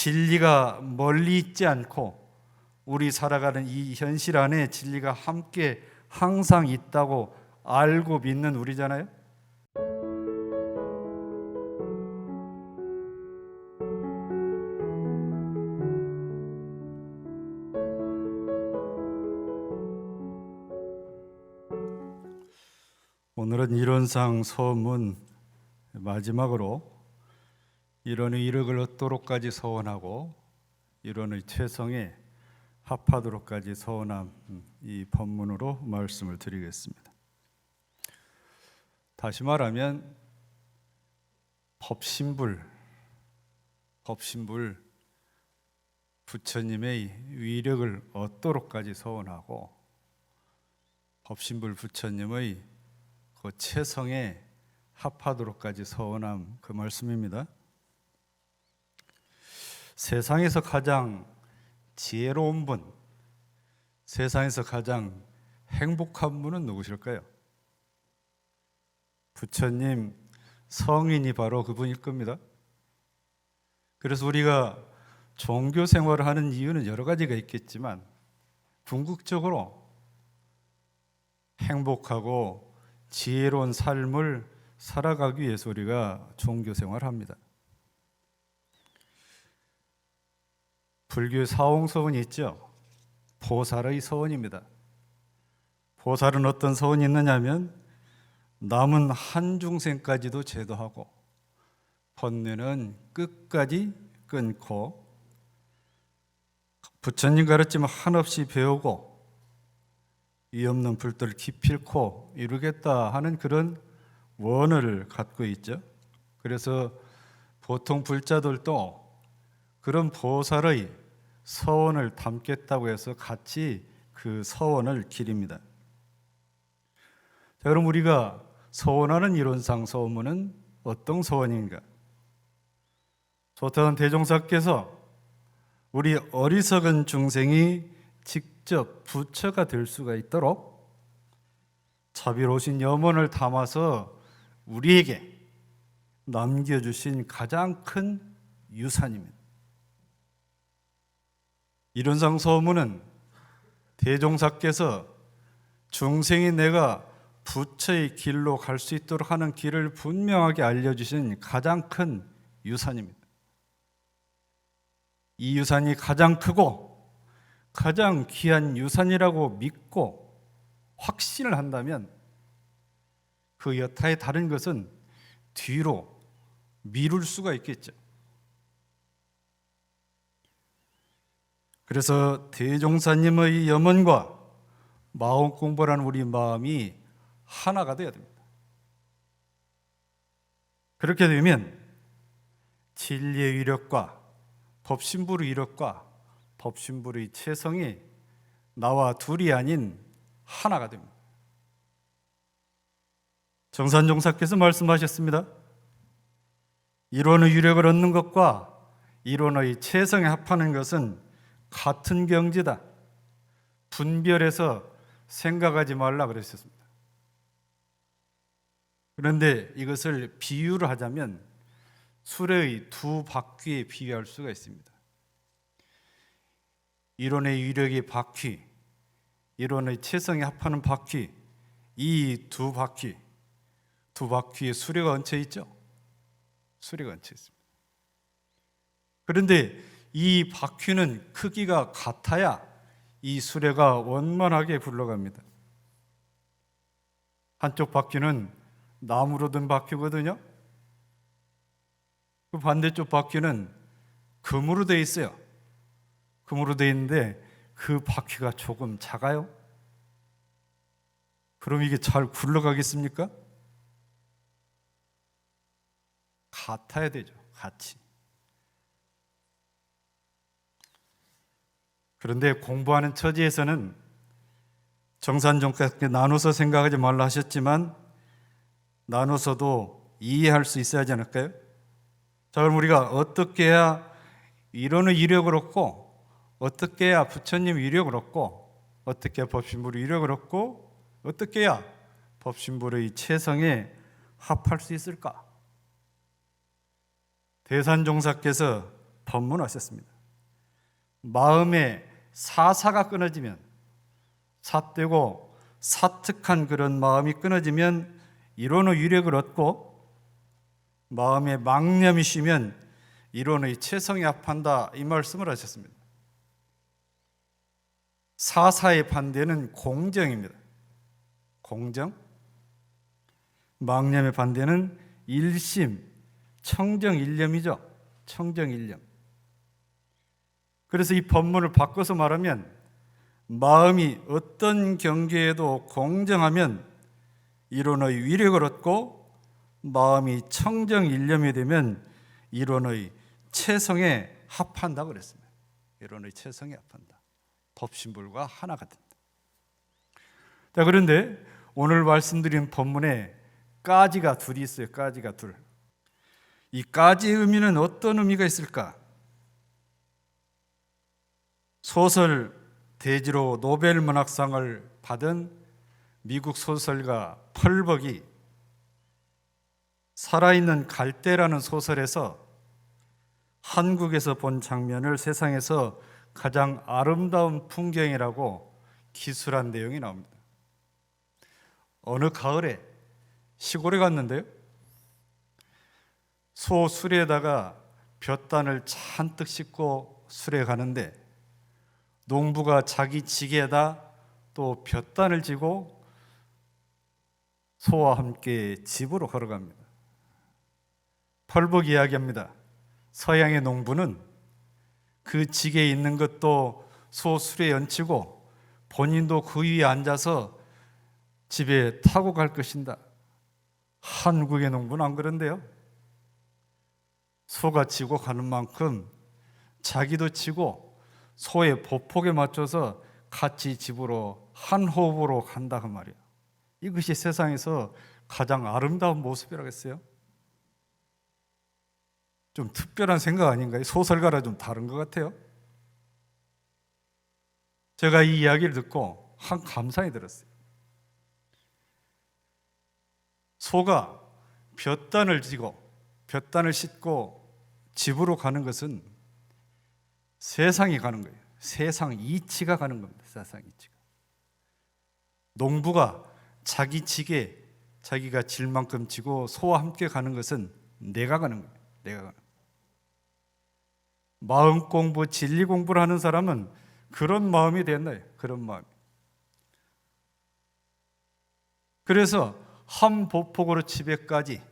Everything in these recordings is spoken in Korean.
진리가 멀리 있지 않고 우리 살아가는 이 현실 안에 진리가 함께 항상 있다고 알고 믿는 우리잖아요. 오늘은 이론상 서문 마지막으로 이론의 이력을 얻도록까지 서원하고 이론의 최성에 합하도록까지 서원한 이 본문으로 말씀을 드리겠습니다. 다시 말하면 법신불 부처님의 위력을 얻도록까지 서원하고 법신불 부처님의 그 최성에 합하도록까지 서원한 그 말씀입니다. 세상에서 가장 지혜로운 분, 세상에서 가장 행복한 분은 누구실까요? 부처님 성인이 바로 그분일 겁니다. 그래서 우리가 종교 생활을 하는 이유는 여러 가지가 있겠지만 궁극적으로 행복하고 지혜로운 삶을 살아가기 위해서 우리가 종교 생활을 합니다. 불교의 사홍서원이 있죠. 보살의 서원입니다. 보살은 어떤 서원이 있느냐면 남은 한 중생까지도 제도하고 번뇌는 끝까지 끊고 부처님 가르침 한없이 배우고 이 없는 불들을 기필코 이루겠다 하는 그런 원을 갖고 있죠. 그래서 보통 불자들도 그런 보살의 서원을 담겠다고 해서 같이 그 서원을 기립니다. 자, 그럼 우리가 서원하는 이론상 서원은 어떤 서원인가? 소태한 대종사께서 우리 어리석은 중생이 직접 부처가 될 수가 있도록 자비로우신 염원을 담아서 우리에게 남겨주신 가장 큰 유산입니다. 이론상 서문은 대종사께서 중생이 내가 부처의 길로 갈 수 있도록 하는 길을 분명하게 알려주신 가장 큰 유산입니다. 이 유산이 가장 크고 가장 귀한 유산이라고 믿고 확신을 한다면 그 여타의 다른 것은 뒤로 미룰 수가 있겠죠. 그래서 대종사님의 염원과 마음 공부를 하는 우리 마음이 하나가 되어야 됩니다. 그렇게 되면 진리의 위력과 법신불의 위력과 법신불의 최성이 나와 둘이 아닌 하나가 됩니다. 정산종사께서 말씀하셨습니다. 이론의 위력을 얻는 것과 이론의 최성에 합하는 것은 같은 경지다. 분별해서 생각하지 말라 그러셨습니다. 그런데 이것을 비유를 하자면 수레의 두 바퀴에 비유할 수가 있습니다. 이론의 위력의 바퀴, 이론의 최성에 합하는 바퀴, 이 두 바퀴에 수레가 얹혀 있죠. 수레가 얹혀 있습니다. 그런데 이 바퀴는 크기가 같아야 이 수레가 원만하게 굴러갑니다. 한쪽 바퀴는 나무로 된 바퀴거든요. 그 반대쪽 바퀴는 금으로 되어 있어요. 금으로 되어 있는데 그 바퀴가 조금 작아요. 그럼 이게 잘 굴러가겠습니까? 같아야 되죠. 같이. 그런데 공부하는 처지에서는 정산종사께 나눠서 생각하지 말라 하셨지만 나눠서도 이해할 수 있어야 하지 않을까요? 자, 그럼 우리가 어떻게 해야 이론의 위력을 얻고 어떻게 해야 부처님 위력을 얻고 어떻게 해야 법신불의 위력을 얻고 어떻게 해야 법신불의 최성에 합할 수 있을까? 대산종사께서 법문하셨습니다. 마음의 사사가 끊어지면, 삿되고 사특한 그런 마음이 끊어지면 이론의 위력을 얻고, 마음의 망념이 쉬면 이론의 체성에 합한다, 이 말씀을 하셨습니다. 사사의 반대는 공정입니다. 공정. 망념의 반대는 일심, 청정일념이죠. 청정일념. 그래서 이 법문을 바꿔서 말하면, 마음이 어떤 경계에도 공정하면 이론의 위력을 얻고, 마음이 청정일념이 되면 이론의 체성에 합한다고 그랬습니다. 이론의 체성에 합한다. 법신불과 하나가 된다. 자, 그런데 오늘 말씀드린 법문에 까지가 둘이 있어요. 까지가 둘. 이 까지의 의미는 어떤 의미가 있을까? 소설 대지로 노벨 문학상을 받은 미국 소설가 펄벅이 살아있는 갈대라는 소설에서 한국에서 본 장면을 세상에서 가장 아름다운 풍경이라고 기술한 내용이 나옵니다. 어느 가을에 시골에 갔는데요, 소 수레에다가 볕단을 잔뜩 싣고 수레에 가는데, 농부가 자기 지게에다 또 볕단을 지고 소와 함께 집으로 걸어갑니다. 펄벅 이야기합니다. 서양의 농부는 그 지게에 있는 것도 소 수레에 얹히고 본인도 그 위에 앉아서 집에 타고 갈 것인다. 한국의 농부는 안 그런데요. 소가 지고 가는 만큼 자기도 지고 소의 보폭에 맞춰서 같이 집으로 한 호흡으로 간다 그 말이에요. 이것이 세상에서 가장 아름다운 모습이라겠어요. 좀 특별한 생각 아닌가요? 소설가랑 좀 다른 것 같아요. 제가 이 이야기를 듣고 한 감상이 들었어요. 소가 볕단을 지고 볕단을 싣고 집으로 가는 것은 세상이 가는 거예요. 세상 이치가 가는 겁니다. 세상 이치가. 농부가 자기 지게 자기가 질 만큼 지고 소와 함께 가는 것은 내가 가는 거예요. 내가 가는 거예요. 마음 공부, 진리 공부를 하는 사람은 그런 마음이 된다. 그런 마음. 그래서 한 보폭으로 집에까지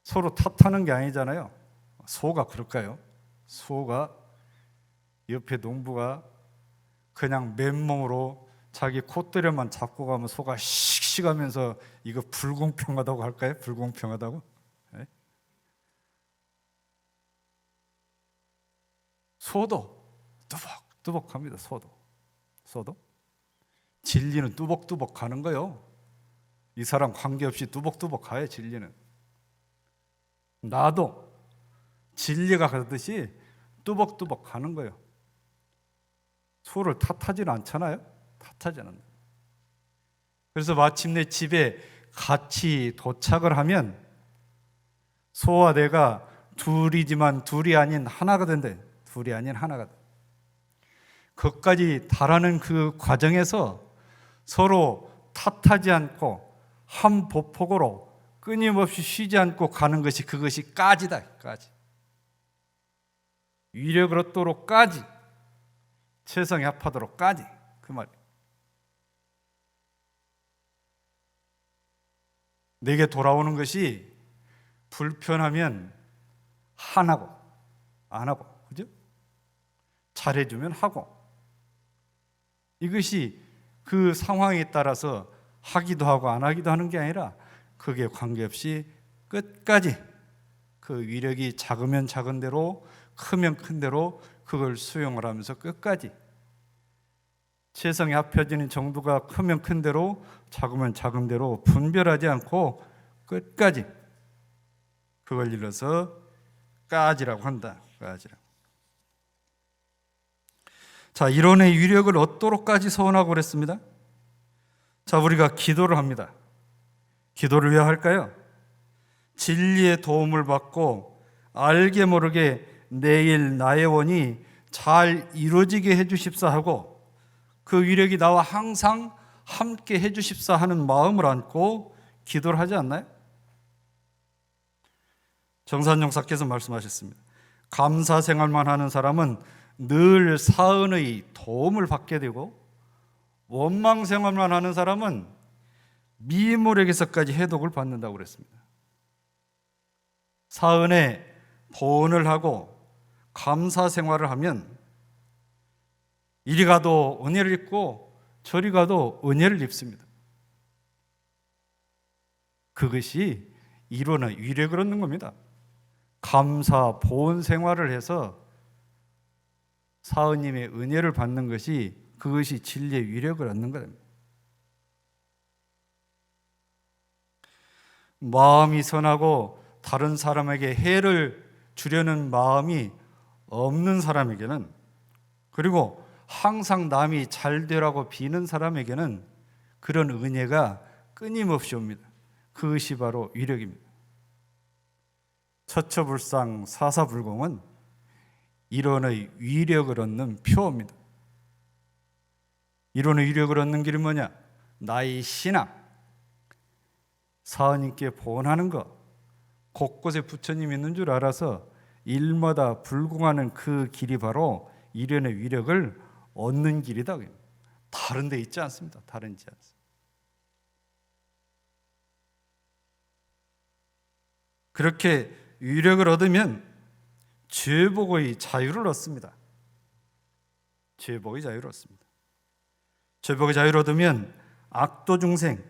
서로 탓하는 게 아니잖아요. 소가 그럴까요? 소가 옆에 농부가 그냥 맨몸으로 자기 콧대려만 잡고 가면 소가 씩씩 하면서 이거 불공평하다고 할까요? 불공평하다고? 네? 소도 뚜벅뚜벅합니다. 소도 진리는 뚜벅뚜벅 가는 거요. 이 사람 관계없이 뚜벅뚜벅 가요. 진리는. 나도 진리가 가듯이 뚜벅뚜벅 가는 거예요. 소를 탓하지는 않잖아요. 탓하지 않는다. 그래서 마침내 집에 같이 도착을 하면 소와 내가 둘이지만 둘이 아닌 하나가 된대. 둘이 아닌 하나가 돼. 거기까지 달하는 그 과정에서 서로 탓하지 않고 한 보폭으로 끊임없이 쉬지 않고 가는 것이 그것이 까지다. 까지. 위력을 얻도록까지, 체성에 합하도록까지, 그 말이에요. 내게 돌아오는 것이 불편하면 하고 안 하고, 그죠? 잘해주면 하고, 이것이 그 상황에 따라서 하기도 하고 안 하기도 하는 게 아니라 그게 관계없이 끝까지 그 위력이 작으면 작은 대로 크면 큰 대로 그걸 수용을 하면서 끝까지 체성에 합해지는 정도가 크면 큰 대로 작으면 작은 대로 분별하지 않고 끝까지 그걸 일러서 까지라고 한다. 까지라고. 자, 이론의 위력을 얻도록까지 소원하고 그랬습니다. 자, 우리가 기도를 합니다. 기도를 왜 할까요? 진리의 도움을 받고 알게 모르게 내일 나의 원이 잘 이루어지게 해주십사 하고 그 위력이 나와 항상 함께 해주십사 하는 마음을 안고 기도를 하지 않나요? 정산용사께서 말씀하셨습니다. 감사 생활만 하는 사람은 늘 사은의 도움을 받게 되고 원망 생활만 하는 사람은 미물에게서까지 해독을 받는다고 그랬습니다. 사은에 도원을 하고 감사 생활을 하면 이리 가도 은혜를 입고 저리 가도 은혜를 입습니다. 그것이 이루어는 위력을 얻는 겁니다. 감사, 보온 생활을 해서 사은님의 은혜를 받는 것이 그것이 진리의 위력을 얻는 겁니다. 마음이 선하고 다른 사람에게 해를 주려는 마음이 없는 사람에게는, 그리고 항상 남이 잘 되라고 비는 사람에게는 그런 은혜가 끊임없이 옵니다. 그것이 바로 위력입니다. 처처불상 사사불공은 이론의 위력을 얻는 표입니다. 이론의 위력을 얻는 길이 뭐냐? 나의 신앙, 사은님께 보온하는 것, 곳곳에 부처님 있는 줄 알아서 일마다 불공하는 그 길이 바로 이론의 위력을 얻는 길이다. 다른 데 있지 않습니다. 다른 데 않습니다. 그렇게 위력을 얻으면 죄복의 자유를 얻습니다. 죄복의 자유를 얻습니다. 죄복의 자유를 얻으면 악도 중생,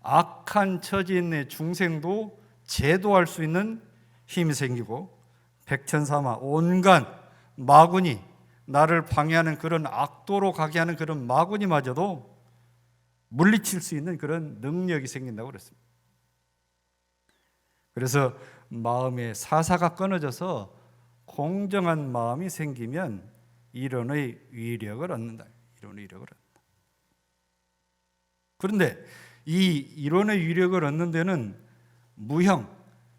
악한 처지에 있는 중생도 제도할 수 있는 힘이 생기고 백천사마 온갖 마군이 나를 방해하는 그런 악도로 가게 하는 그런 마군이마저도 물리칠 수 있는 그런 능력이 생긴다고 그랬습니다. 그래서 마음의 사사가 끊어져서 공정한 마음이 생기면 이론의 위력을 얻는다. 이론의 위력을 얻는다. 그런데 이 이론의 위력을 얻는 데는 무형,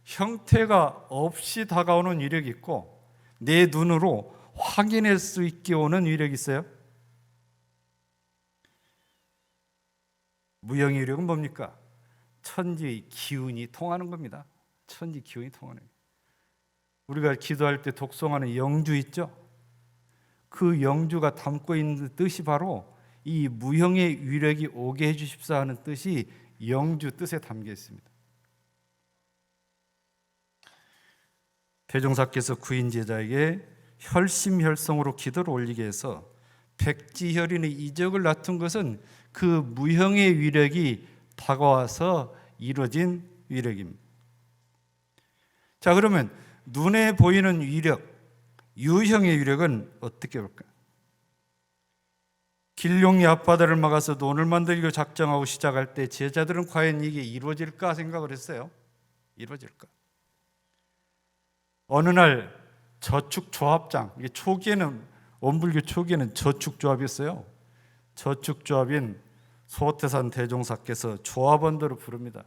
형태가 없이 다가오는 위력이 있고 내 눈으로 확인할 수 있게 오는 위력이 있어요. 무형의 위력은 뭡니까? 천지의 기운이 통하는 겁니다. 천지 기운이 통하는 거예요. 우리가 기도할 때 독송하는 영주 있죠? 그 영주가 담고 있는 뜻이 바로 이 무형의 위력이 오게 해주십사 하는 뜻이 영주 뜻에 담겨 있습니다. 대종사께서 구인 제자에게 혈심혈성으로 기도를 올리게 해서 백지혈인의 이적을 낳은 것은 그 무형의 위력이 다가와서 이루어진 위력입니다. 자, 그러면 눈에 보이는 위력, 유형의 위력은 어떻게 볼까요? 길룡이 앞바다를 막아서 논을 만들기로 작정하고 시작할 때 제자들은 과연 이게 이루어질까 생각을 했어요. 이루어질까? 어느 날 저축조합장, 이게 초기에는 원불교 초기에는 저축조합이었어요. 저축조합인 소태산 대종사께서 조합원들을 부릅니다.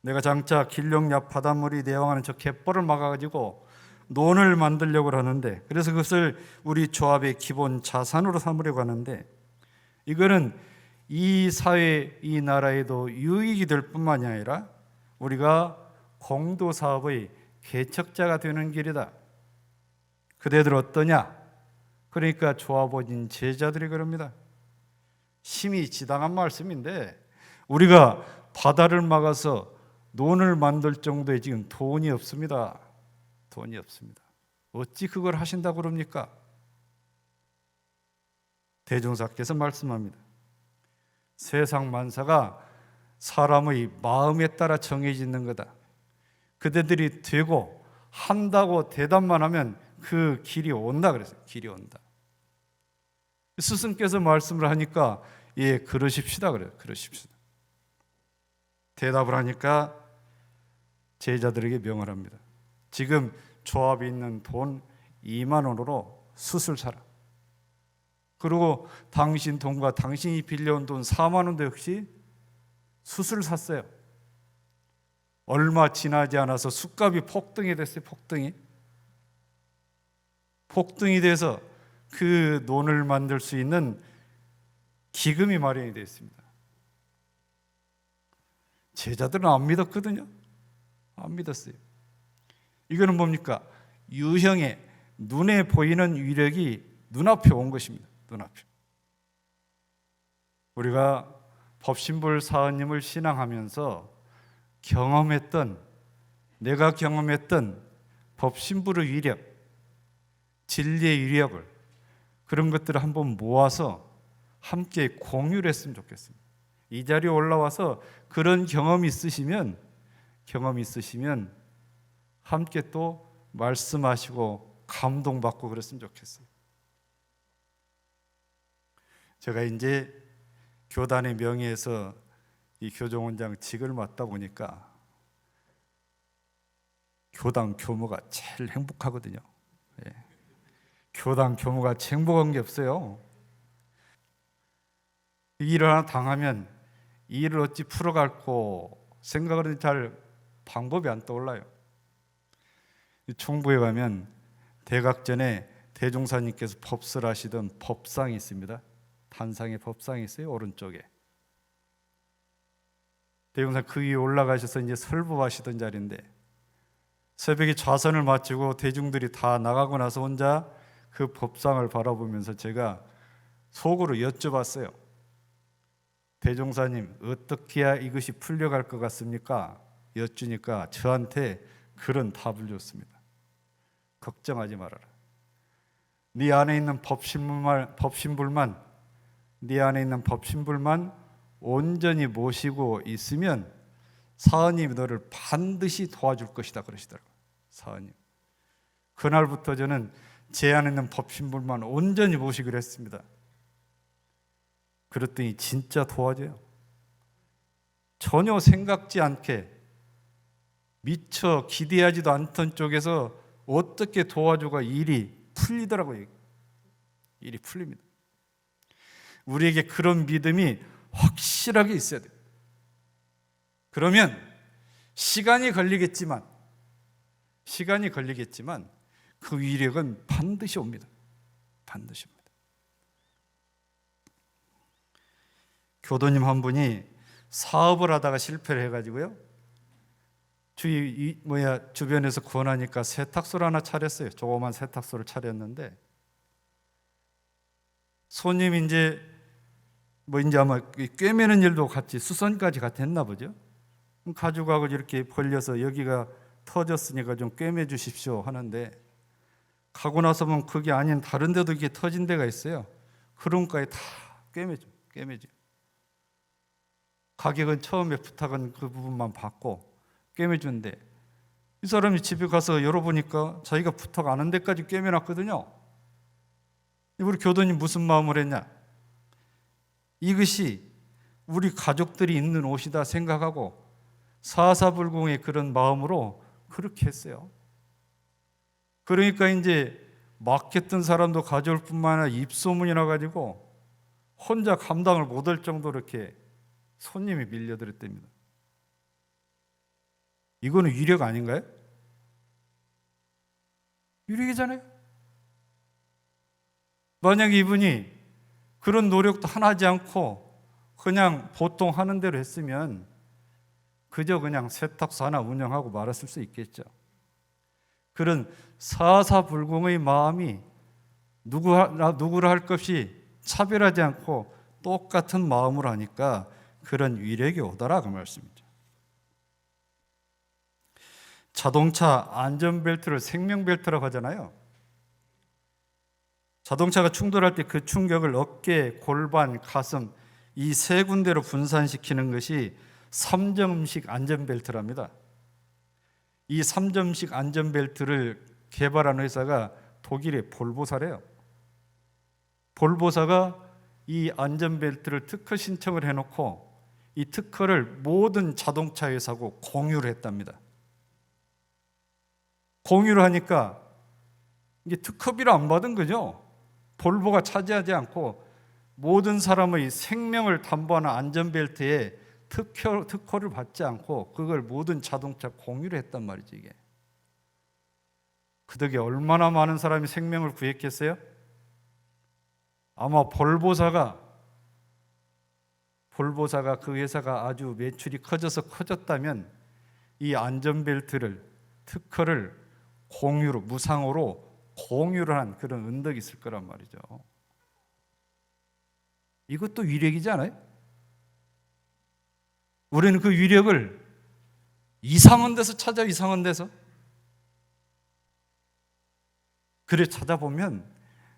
내가 장차 길룡야 바닷물이 내왕하는 저 갯벌을 막아가지고 논을 만들려고 하는데, 그래서 그것을 우리 조합의 기본 자산으로 삼으려고 하는데, 이거는 이 사회, 이 나라에도 유익이 될 뿐만이 아니라 우리가 공도사업의 개척자가 되는 길이다. 그대들 어떠냐? 그러니까 조합원인 제자들이 그럽니다. 심히 지당한 말씀인데, 우리가 바다를 막아서 논을 만들 정도의 지금 돈이 없습니다. 돈이 없습니다. 어찌 그걸 하신다고 그럽니까? 대종사께서 말씀합니다. 세상 만사가 사람의 마음에 따라 정해지는 거다. 그대들이 되고 한다고 대답만 하면 그 길이 온다 그랬어요. 길이 온다. 스승께서 말씀을 하니까 예, 그러십시다 그래요. 그러십시다. 대답을 하니까 제자들에게 명을 합니다. 지금 조합이 있는 돈 2만 원으로 수술 사라. 그리고 당신 돈과 당신이 빌려온 돈 4만 원도 역시 수술 샀어요. 얼마 지나지 않아서 숫값이 폭등이 됐어요. 폭등이. 폭등이 돼서 그 논을 만들 수 있는 기금이 마련이 되어 있습니다. 제자들은 안 믿었거든요. 안 믿었어요. 이거는 뭡니까? 유형의 눈에 보이는 위력이 눈앞에 온 것입니다. 눈앞에. 우리가 법신불 사원님을 신앙하면서 내가 경험했던 법신불의 위력, 진리의 위력을, 그런 것들을 한번 모아서 함께 공유를 했으면 좋겠습니다. 이 자리에 올라와서 그런 경험이 있으시면 함께 또 말씀하시고 감동받고 그랬으면 좋겠어요. 제가 이제 교단의 명예에서 이 교정원장직을 맡다 보니까 교당 교무가 제일 행복하거든요. 예. 교당 교무가 행복한 게 없어요. 이 일을 하나 당하면 이 일을 어찌 풀어갈고 생각을 하는데 잘 방법이 안 떠올라요. 총부에 가면 대각전에 대종사님께서 법설하시던 법상이 있습니다. 단상의 법상이 있어요. 오른쪽에. 대종사 그 위에 올라가셔서 이제 설법하시던 자리인데, 새벽에 좌선을 마치고 대중들이 다 나가고 나서 혼자 그 법상을 바라보면서 제가 속으로 여쭤봤어요. 대종사님, 어떻게 해야 이것이 풀려갈 것 같습니까? 여쭈니까 저한테 그런 답을 줬습니다. 걱정하지 말아라. 네 안에 있는 법신불만 온전히 모시고 있으면 사은님이 너를 반드시 도와줄 것이다 그러시더라고요. 사은님. 그날부터 저는 제 안에 있는 법신불만 온전히 모시기로 했습니다. 그랬더니 진짜 도와줘요. 전혀 생각지 않게, 미처 기대하지도 않던 쪽에서 어떻게 도와줘가 일이 풀리더라고요. 일이 풀립니다. 우리에게 그런 믿음이 확실하게 있어야 돼요. 그러면 시간이 걸리겠지만 그 위력은 반드시 옵니다. 반드시 옵니다. 교도님 한 분이 사업을 하다가 실패를 해가지고요, 주변에서 권하니까 세탁소를 하나 차렸어요. 조그만 세탁소를 차렸는데, 손님이 이제 아마 꿰매는 일도 같이 수선까지 같이 했나 보죠. 가져가고 이렇게 벌려서 여기가 터졌으니까 좀 꿰매 주십시오 하는데, 가고 나서 보면 그게 아닌 다른 데도 이게 터진 데가 있어요. 그런가에 다 꿰매줘. 가격은 처음에 부탁은 그 부분만 받고 꿰매주는데, 이 사람이 집에 가서 열어보니까 자기가 부탁 안 한 데까지 꿰매놨거든요. 우리 교도님 무슨 마음을 했냐? 이것이 우리 가족들이 입는 옷이다 생각하고 사사불공의 그런 마음으로 그렇게 했어요. 그러니까 이제 맡겼던 사람도 가져올 뿐만 아니라 입소문이 나가지고 혼자 감당을 못할 정도로 이렇게 손님이 밀려들었답니다. 이거는 위력 아닌가요? 위력이잖아요. 만약 이분이 그런 노력도 하나 하지 않고 그냥 보통 하는 대로 했으면 그저 그냥 세탁소 하나 운영하고 말았을 수 있겠죠. 그런 사사불공의 마음이 누구를 할 것 없이 차별하지 않고 똑같은 마음으로 하니까 그런 위력이 오더라 그 말씀이죠. 자동차 안전벨트를 생명벨트라고 하잖아요. 자동차가 충돌할 때 그 충격을 어깨, 골반, 가슴 이 세 군데로 분산시키는 것이 3점식 안전벨트랍니다. 이 3점식 안전벨트를 개발한 회사가 독일의 볼보사래요. 볼보사가 이 안전벨트를 특허 신청을 해놓고 이 특허를 모든 자동차 회사하고 공유를 했답니다. 공유를 하니까 이게 특허비를 안 받은 거죠. 볼보가 차지하지 않고 모든 사람의 생명을 담보하는 안전벨트에 특허를 받지 않고 그걸 모든 자동차 공유를 했단 말이죠. 이게 그 덕에 얼마나 많은 사람이 생명을 구했겠어요? 아마 볼보사가 그 회사가 아주 매출이 커졌다면 이 안전벨트를, 특허를 공유로, 무상으로 공유를 한 그런 은덕이 있을 거란 말이죠. 이것도 위력이지 않아요? 우리는 그 위력을 이상한 데서 찾아, 이상한 데서. 그래 찾아보면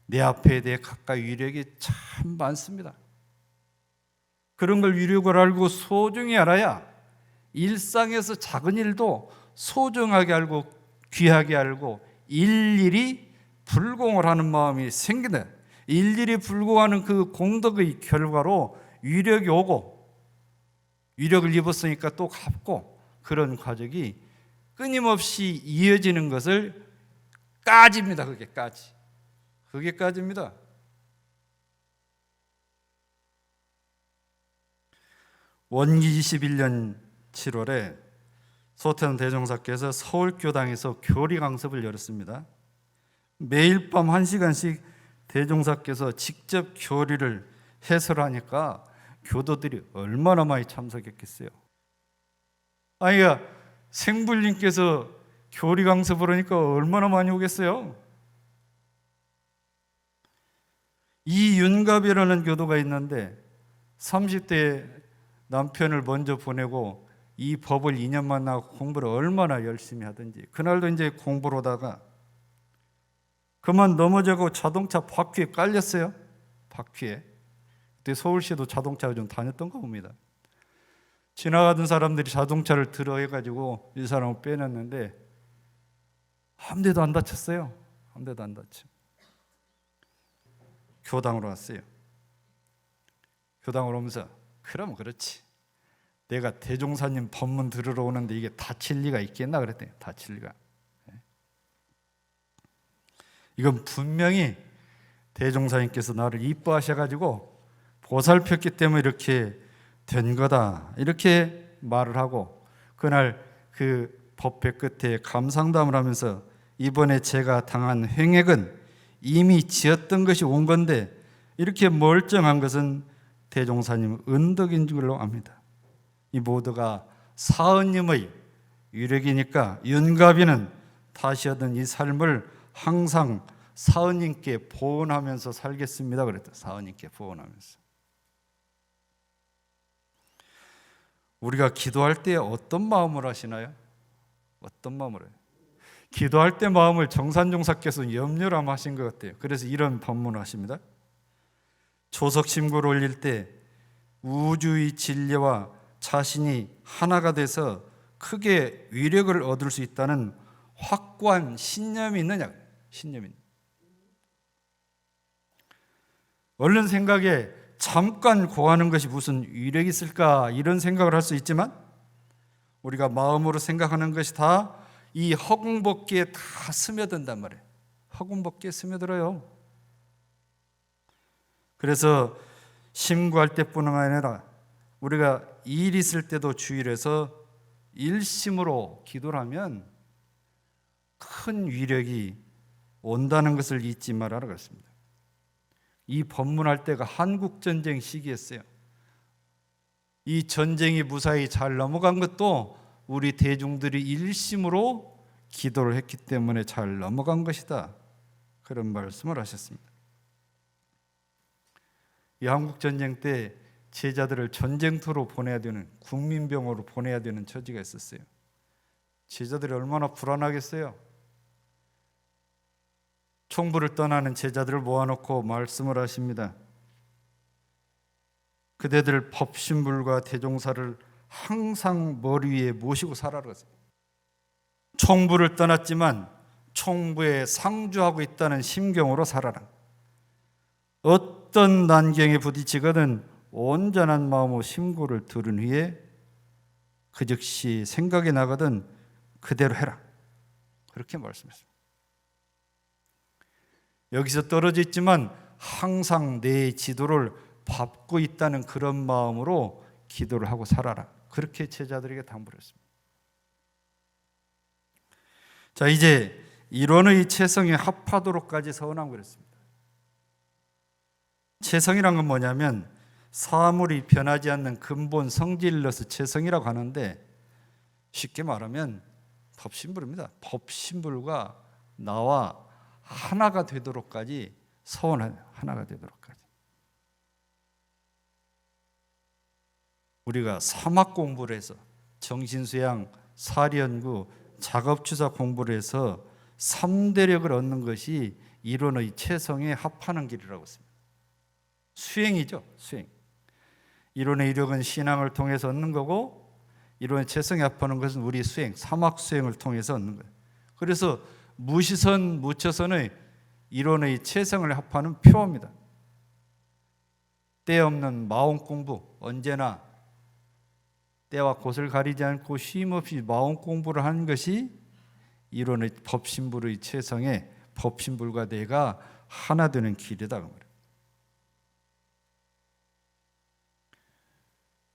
내 앞에 대해 가까이 위력이 참 많습니다. 그런 걸 위력을 알고 소중히 알아야 일상에서 작은 일도 소중하게 알고 귀하게 알고 일일이 불공을 하는 마음이 생긴다. 일일이 불공하는 그 공덕의 결과로 위력이 오고, 위력을 입었으니까 또 갚고, 그런 과정이 끊임없이 이어지는 것을 까집니다. 그게 까집니다. 원기 21년 7월에 소태원 대종사께서 서울교당에서 교리 강습을 열었습니다. 매일 밤 1시간씩 대종사께서 직접 교리를 해설하니까 교도들이 얼마나 많이 참석했겠어요. 아니야, 생불님께서 교리 강습을 하니까 얼마나 많이 오겠어요. 이윤갑이라는 교도가 있는데 30대 남편을 먼저 보내고 이 법을 2년만 나고 공부를 얼마나 열심히 하든지, 그날도 이제 공부를 하다가 그만 넘어져고 자동차 바퀴에 깔렸어요. 바퀴에. 그때 서울시도 자동차가 좀 다녔던가 봅니다. 지나가던 사람들이 자동차를 들어 해가지고 이 사람을 빼냈는데 한 대도 안 다쳤어요. 한 대도 안 다쳐. 교당으로 왔어요. 교당으로 오면서 그럼 그렇지, 내가 대종사님 법문 들으러 오는데 이게 다칠 리가 있겠나 그랬더니 다칠 리가. 이건 분명히 대종사님께서 나를 이뻐하셔가지고 보살폈기 때문에 이렇게 된 거다, 이렇게 말을 하고, 그날 그 법회 끝에 감상담을 하면서 이번에 제가 당한 횡액은 이미 지었던 것이 온 건데 이렇게 멀쩡한 것은 대종사님 은덕인 줄로 압니다. 이 모두가 사은님의 위력이니까 윤갑이는 다시 얻은 이 삶을 항상 사은님께 보은하면서 살겠습니다 그랬다. 사은님께 보은하면서. 우리가 기도할 때 어떤 마음을 하시나요? 어떤 마음을 해요? 기도할 때 마음을 정산종사께서 염려람 하신 것 같아요. 그래서 이런 법문을 하십니다. 조석심구를 올릴 때 우주의 진리와 자신이 하나가 돼서 크게 위력을 얻을 수 있다는 확고한 신념이 있느냐? 신념이 있느냐? 얼른 생각에 잠깐 고하는 것이 무슨 위력이 있을까, 이런 생각을 할 수 있지만 우리가 마음으로 생각하는 것이 다 이 허공벗기에 다 스며든단 말이에요. 허공벗기에 스며들어요. 그래서 심구할 때뿐만 아니라 우리가 일 있을 때도 주의를 해서 일심으로 기도를 하면 큰 위력이 온다는 것을 잊지 말아라 그랬습니다. 이 법문할 때가 한국전쟁 시기였어요. 이 전쟁이 무사히 잘 넘어간 것도 우리 대중들이 일심으로 기도를 했기 때문에 잘 넘어간 것이다, 그런 말씀을 하셨습니다. 이 한국전쟁 때 제자들을 전쟁터로 보내야 되는, 국민병으로 보내야 되는 처지가 있었어요. 제자들이 얼마나 불안하겠어요. 총부를 떠나는 제자들을 모아놓고 말씀을 하십니다. 그대들 법신불과 대종사를 항상 머리 위에 모시고 살아라. 총부를 떠났지만 총부에 상주하고 있다는 심경으로 살아라. 어떤 난경에 부딪히거든 온전한 마음으로 심구를 들은 후에 그 즉시 생각이 나거든 그대로 해라, 그렇게 말씀했습니다. 여기서 떨어져 있지만 항상 내 지도를 밟고 있다는 그런 마음으로 기도를 하고 살아라, 그렇게 제자들에게 당부를 했습니다. 자, 이제 이론의 체성에 합하도록까지 서원하고 그랬습니다. 체성이란 건 뭐냐면 사물이 변하지 않는 근본 성질로서 체성이라고 하는데, 쉽게 말하면 법신불입니다. 법신불과 나와 하나가 되도록까지 서원한, 하나가 되도록까지. 우리가 사막 공부를 해서 정신수양, 사리연구, 작업추사 공부를 해서 3대력을 얻는 것이 이론의 체성에 합하는 길이라고 했습니다. 수행이죠, 수행. 이론의 이력은 신앙을 통해서 얻는 거고, 이론의 체성에 합하는 것은 우리 수행, 사막 수행을 통해서 얻는 거예요. 그래서 무시선, 무처선의 이론의 체성을 합하는 표입니다. 때 없는 마음 공부, 언제나 때와 곳을 가리지 않고 쉼없이 마음 공부를 하는 것이 이론의 법신불의 체성에 법신불과 내가 하나 되는 길이다.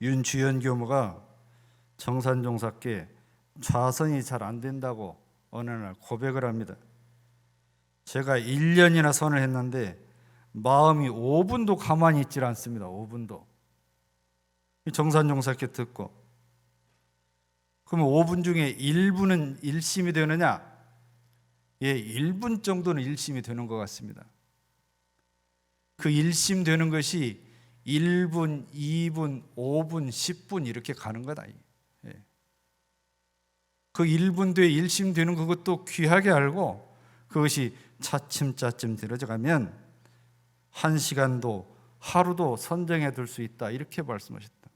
윤주연 교무가 정산종사께 좌선이 잘 안 된다고 어느 날 고백을 합니다. 제가 1년이나 선을 했는데 마음이 5분도 가만히 있질 않습니다. 5분도. 정산종사께 듣고, 그러면 5분 중에 1분은 일심이 되느냐? 예, 1분 정도는 일심이 되는 것 같습니다. 그 일심 되는 것이 1분, 2분, 5분, 10분 이렇게 가는 거다. 예. 그 1분 뒤에 일심 되는 그것도 귀하게 알고, 그것이 차츰차츰 들어져 가면 1시간도 하루도 선정해 둘 수 있다, 이렇게 말씀하셨다.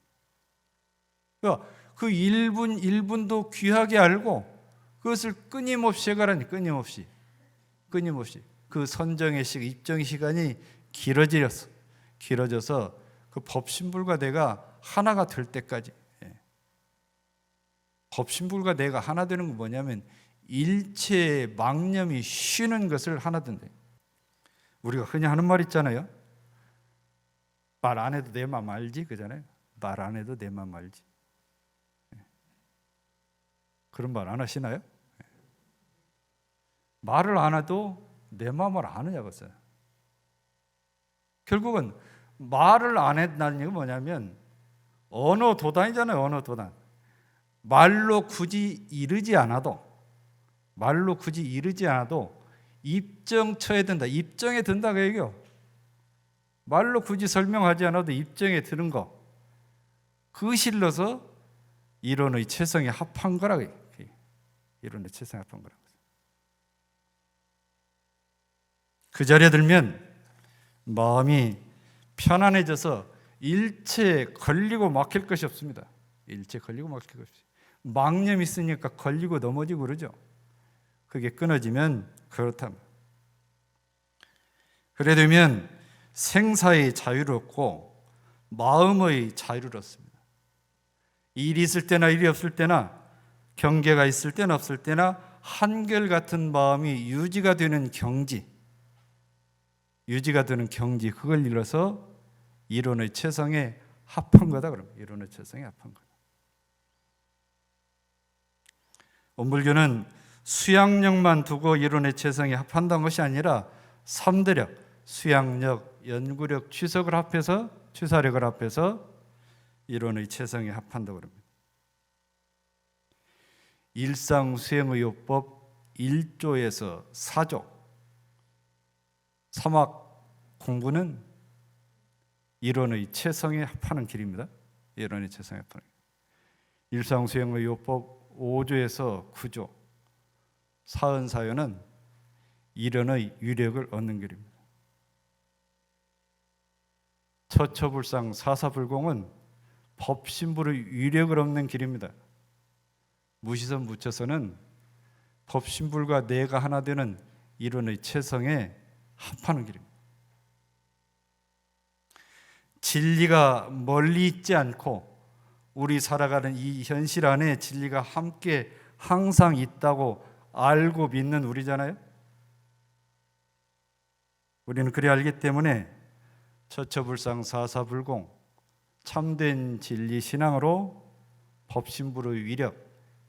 그러니까 그 1분 1분도 귀하게 알고 그것을 끊임없이 해가라니, 끊임없이 그 선정의 시간, 입정의 시간이 길어져서 그 법신불과 내가 하나가 될 때까지. 법신불과 내가 하나 되는 건 뭐냐면 일체의 망념이 쉬는 것을 하나 된다. 우리가 흔히 하는 말 있잖아요. 말 안 해도 내 맘 알지, 그잖아요. 말 안 해도 내 맘 알지. 그런 말 안 하시나요? 말을 안 해도 내 마음을 아느냐고 써요. 결국은 말을 안 했다는 얘기가 뭐냐면 언어 도단이잖아요. 언어 도단. 말로 굳이 이르지 않아도 입정 쳐야 된다. 입정에 든다 그 얘기요. 말로 굳이 설명하지 않아도 입정에 드는 거, 그 실러서 이론의 체성에 합한 거라고. 이론의 체성에 합한 거라고. 그 자리에 들면 마음이 편안해져서 일체 걸리고 막힐 것이 없습니다. 일체 걸리고 막힐 것이 없어요. 망념이 있으니까 걸리고 넘어지고 그러죠. 그게 끊어지면 그렇다면, 그래 되면 생사의 자유를 얻고 마음의 자유를 얻습니다. 일이 있을 때나 일이 없을 때나, 경계가 있을 때나 없을 때나 한결같은 마음이 유지가 되는 경지, 그걸 이뤄서 이론의 체성에 합한 거다. 그럼 이론의 체성에 합한 거다. 원불교는 수양력만 두고 이론의 체성에 합한다는 것이 아니라 3대력, 수양력, 연구력, 취사력을 합해서 이론의 체성에 합한다고 합니다. 일상수행의요법 1조에서 4조, 사막 공부는 이론의 체성에 합하는 길입니다. 이론의 체성에 합하는 길. 일상수행의요법 5조에서 9조, 사은사요는 이론의 위력을 얻는 길입니다. 처처불상 사사불공은 법신불의 위력을 얻는 길입니다. 무시선 무처선은 법신불과 내가 하나 되는 이론의 체성에 합하는 길입니다. 진리가 멀리 있지 않고 우리 살아가는 이 현실 안에 진리가 함께 항상 있다고 알고 믿는 우리잖아요. 우리는 그래 알기 때문에 처처불상 사사불공, 참된 진리 신앙으로 법신불의 위력,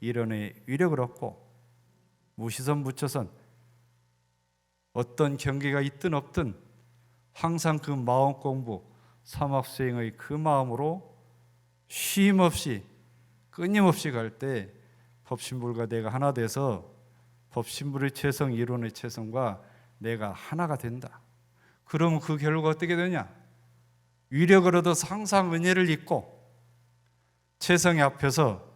이론의 위력을 얻고 무시선 무처선 어떤 경계가 있든 없든 항상 그 마음 공부, 삼합수행의 그 마음으로 쉼 없이 끊임없이 갈 때 법신불과 내가 하나 돼서 법신불의 최성, 이론의 최성과 내가 하나가 된다. 그럼 그 결과가 어떻게 되냐? 위력을 얻어서 항상 은혜를 입고 최성의 앞에서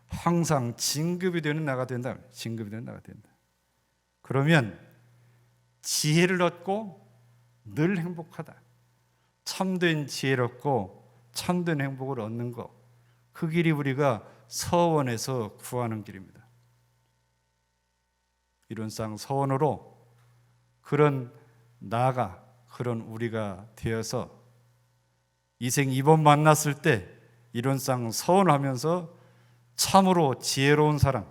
항상 진급이 되는 나가 된다. 진급이 되는 나가 된다. 그러면 지혜를 얻고 늘 행복하다. 참된 지혜를 얻고 참된 행복을 얻는 것, 그 길이 우리가 서원에서 구하는 길입니다. 이론상 서원으로 그런 나가, 그런 우리가 되어서 이생 이번 만났을 때 이론상 서원하면서 참으로 지혜로운 사람,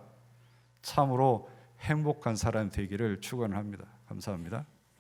참으로 행복한 사람 되기를 축원합니다. 감사합니다.